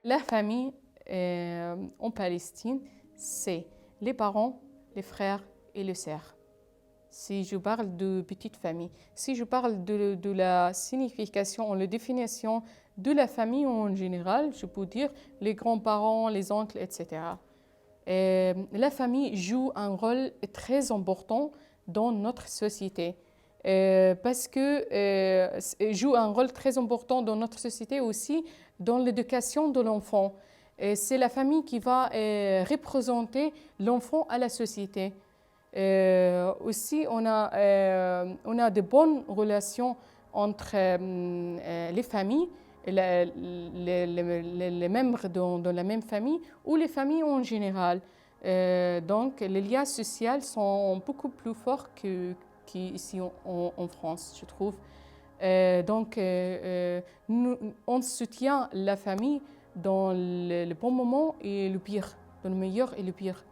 La famille en Palestine, c'est les parents, les frères et les sœurs. Si je parle de petite famille, si je parle de la signification, la définition de la famille en général, je peux dire les grands-parents, les oncles, etc. La famille joue un rôle très important dans notre société. Parce que joue un rôle très important dans notre société aussi dans l'éducation de l'enfant. C'est la famille qui va représenter l'enfant à la société. Aussi, on a de bonnes relations entre les familles, les membres dans la même famille ou les familles en général. Donc, les liens sociaux sont beaucoup plus forts qu'ici en France, je trouve. On soutient la famille dans le bon moment et le pire, dans le meilleur et le pire.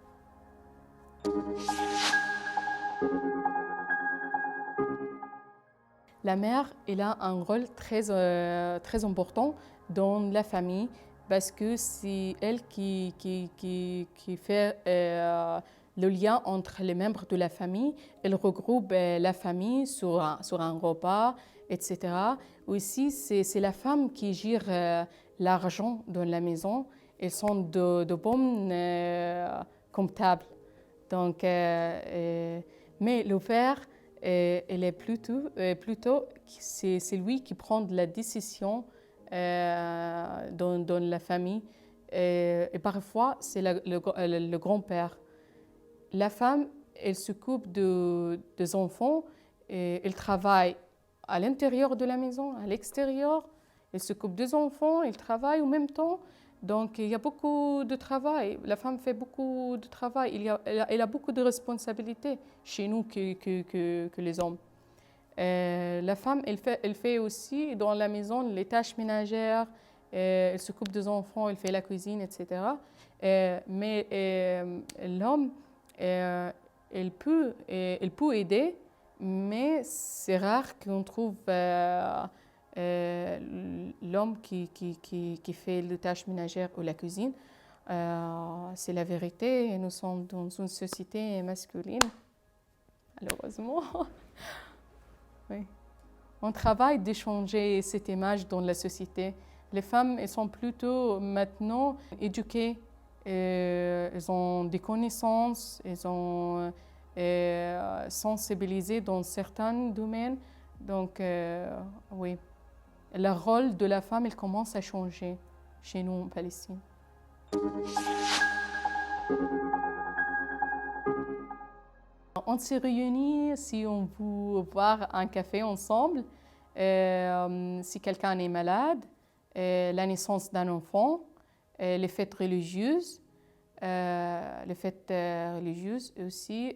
La mère, elle a un rôle très important dans la famille parce que c'est elle qui fait le lien entre les membres de la famille. Elle regroupe la famille sur un repas, etc. Aussi, c'est la femme qui gère l'argent dans la maison. Elles sont de bonnes comptables. Donc, mais le père, elle est plutôt c'est lui qui prend la décision dans la famille. Et parfois, c'est le grand-père. La femme, elle s'occupe des enfants, et elle travaille à l'intérieur de la maison, à l'extérieur. Elle s'occupe des enfants, elle travaille en même temps. Donc, il y a beaucoup de travail. La femme fait beaucoup de travail. Elle a beaucoup de responsabilités chez nous que les hommes. La femme, elle fait aussi dans la maison les tâches ménagères. Elle s'occupe des enfants, elle fait la cuisine, etc. Mais l'homme, elle peut aider, mais c'est rare qu'on trouve l'homme qui fait les tâches ménagères ou la cuisine. C'est la vérité. Nous sommes dans une société masculine, malheureusement. Oui. On travaille de changer cette image dans la société. Les femmes, elles sont plutôt maintenant éduquées. Elles ont des connaissances, elles sont sensibilisées dans certains domaines. Donc, oui, le rôle de la femme, il commence à changer chez nous en Palestine. On s'est réunis si on veut boire un café ensemble, si quelqu'un est malade, la naissance d'un enfant, les fêtes religieuses, aussi.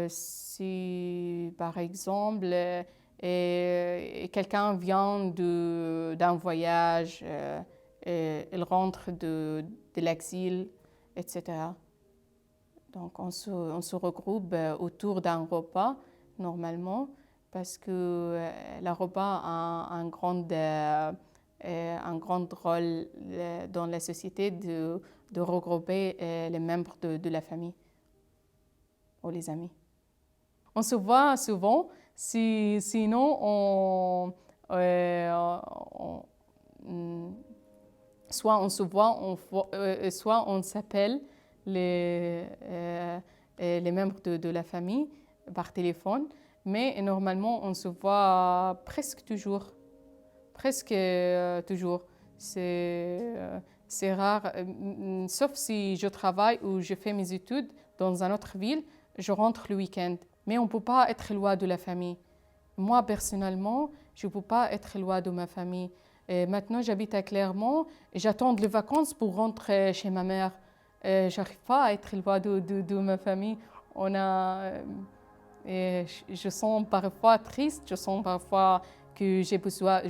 Si par exemple quelqu'un vient d'un voyage, il rentre de l'exil, etc. Donc on se regroupe autour d'un repas normalement parce que le repas a un grand rôle dans la société de regrouper les membres de la famille ou les amis. On se voit souvent, sinon soit on se voit, soit on s'appelle les membres de la famille par téléphone, mais normalement on se voit presque toujours. C'est rare, sauf si je travaille ou je fais mes études dans une autre ville, je rentre le week-end. Mais on ne peut pas être loin de la famille. Moi, personnellement, je ne peux pas être loin de ma famille. Et maintenant, j'habite à Clermont et j'attends les vacances pour rentrer chez ma mère. Je n'arrive pas à être loin de ma famille. Je sens parfois triste, je sens parfois que j'ai besoin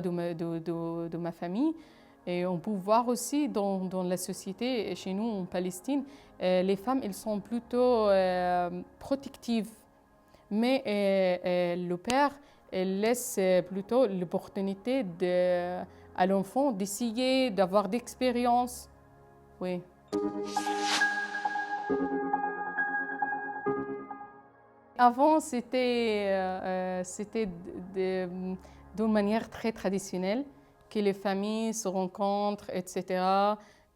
de ma famille. Et on peut voir aussi dans la société, chez nous en Palestine, les femmes, elles sont plutôt protectives. Mais le père, elle laisse plutôt l'opportunité à l'enfant d'essayer, d'avoir d'expérience. Oui. Avant, c'était d'une manière très traditionnelle que les familles se rencontrent, etc.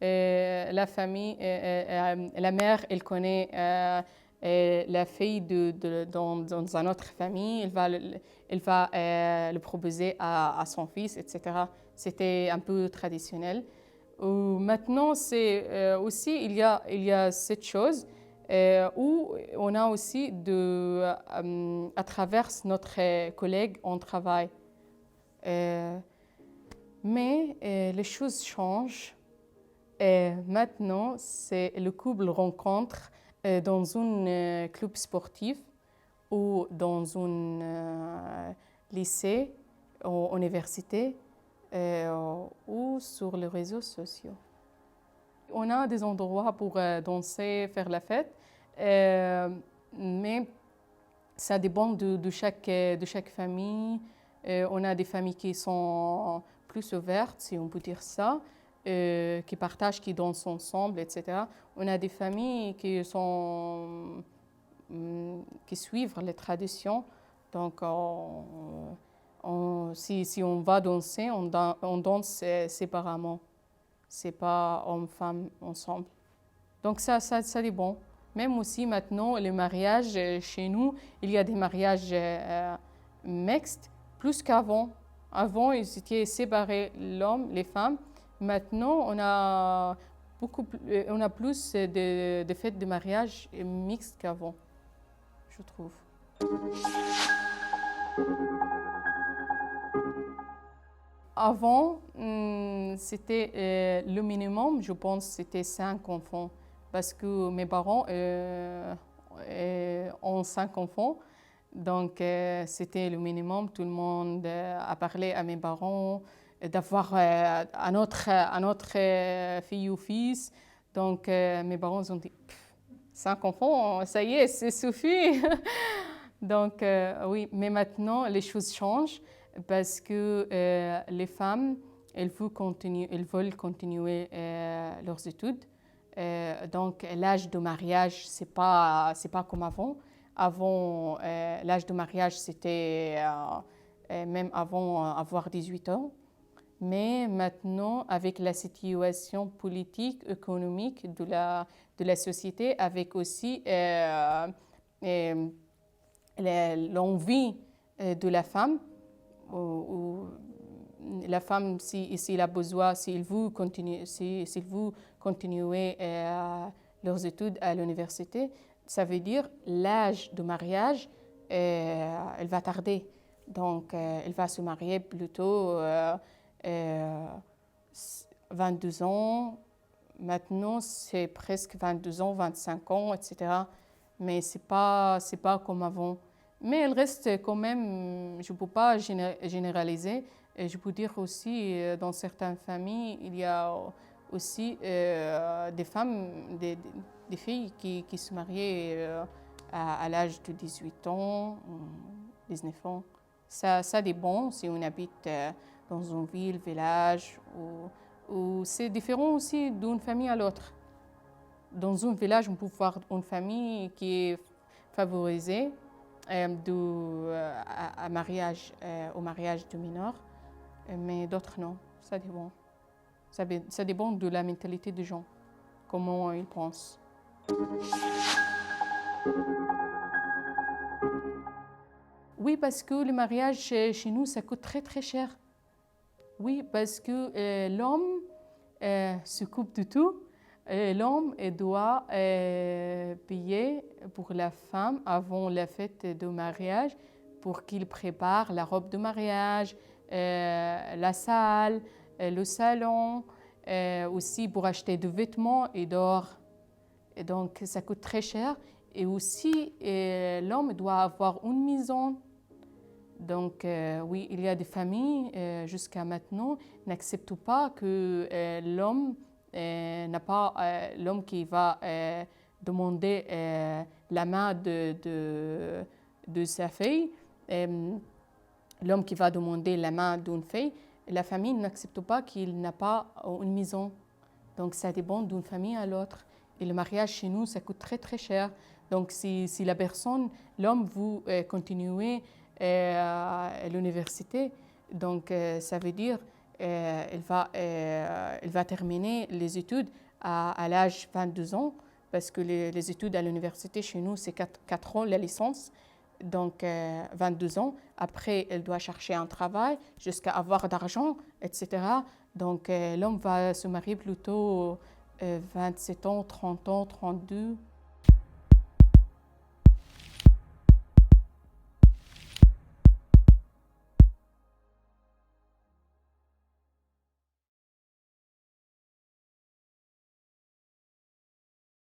La famille, la mère, elle connaît la fille dans une autre famille, elle va le proposer à son fils, etc. C'était un peu traditionnel. Maintenant, aussi, il y a cette chose où on a aussi à travers notre collègue, on travaille. Mais les choses changent. Maintenant, c'est le couple rencontre dans un club sportif ou dans un lycée ou université ou sur les réseaux sociaux. On a des endroits pour danser, faire la fête, mais ça dépend de chaque famille. On a des familles qui sont plus ouvertes, si on peut dire ça, qui partagent, qui dansent ensemble, etc. On a des familles qui suivent les traditions. Donc, si on va danser, on danse séparément. C'est pas hommes-femmes ensemble. Donc ça dépend. Même aussi maintenant, les mariages chez nous, il y a des mariages mixtes plus qu'avant. Avant, ils étaient séparés, l'homme, les femmes. Maintenant, on a plus de fêtes de mariage mixtes qu'avant, je trouve. Avant, c'était le minimum, je pense, c'était 5 enfants. Parce que mes parents ont 5 enfants. Donc, c'était le minimum. Tout le monde a parlé à mes parents d'avoir un autre fille ou fils. Donc, mes parents ont dit 5 enfants, ça y est, c'est suffit. Donc, oui, mais maintenant, les choses changent parce que les femmes, elles veulent continuer leurs études. Donc, l'âge de mariage, c'est pas comme avant. Avant, l'âge de mariage, c'était même avant avoir 18 ans. Mais maintenant, avec la situation politique, économique de la société, avec aussi l'envie de la femme, ou la femme, s'il a besoin, s'il veut continuer leurs études à l'université, ça veut dire l'âge de mariage, elle va tarder. Donc, elle va se marier plutôt 22 ans. Maintenant, c'est presque 22 ans, 25 ans, etc. Mais ce n'est pas comme avant. Mais elle reste quand même, je ne peux pas généraliser. Et je peux dire aussi, dans certaines familles, il y a aussi des femmes, des filles qui se mariaient à l'âge de 18 ans, 19 ans. Ça dépend si on habite dans une ville, village, ou c'est différent aussi d'une famille à l'autre. Dans un village, on peut voir une famille qui est favorisée au mariage de mineurs, mais d'autres non. Ça dépend. Ça dépend de la mentalité des gens, comment ils pensent. Oui, parce que le mariage chez nous, ça coûte très très cher. Oui, parce que l'homme s'occupe de tout. L'homme doit payer pour la femme avant la fête de mariage pour qu'il prépare la robe de mariage, la salle, le salon, aussi pour acheter des vêtements et d'or. Et donc, ça coûte très cher. Et aussi, l'homme doit avoir une maison. Donc, oui, il y a des familles, jusqu'à maintenant, n'acceptent pas que l'homme l'homme qui va demander la main de sa fille, l'homme qui va demander la main d'une fille, La famille n'accepte pas qu'il n'a pas une maison. Donc, ça dépend d'une famille à l'autre. Et le mariage chez nous, ça coûte très, très cher. Donc, si la personne, l'homme, veut continuer à l'université, donc ça veut dire elle va terminer les études à l'âge de 22 ans, parce que les études à l'université chez nous, c'est 4 ans la licence. Donc, 22 ans. Après, elle doit chercher un travail jusqu'à avoir d'argent, etc. Donc, l'homme va se marier plutôt 27 ans, 30 ans, 32.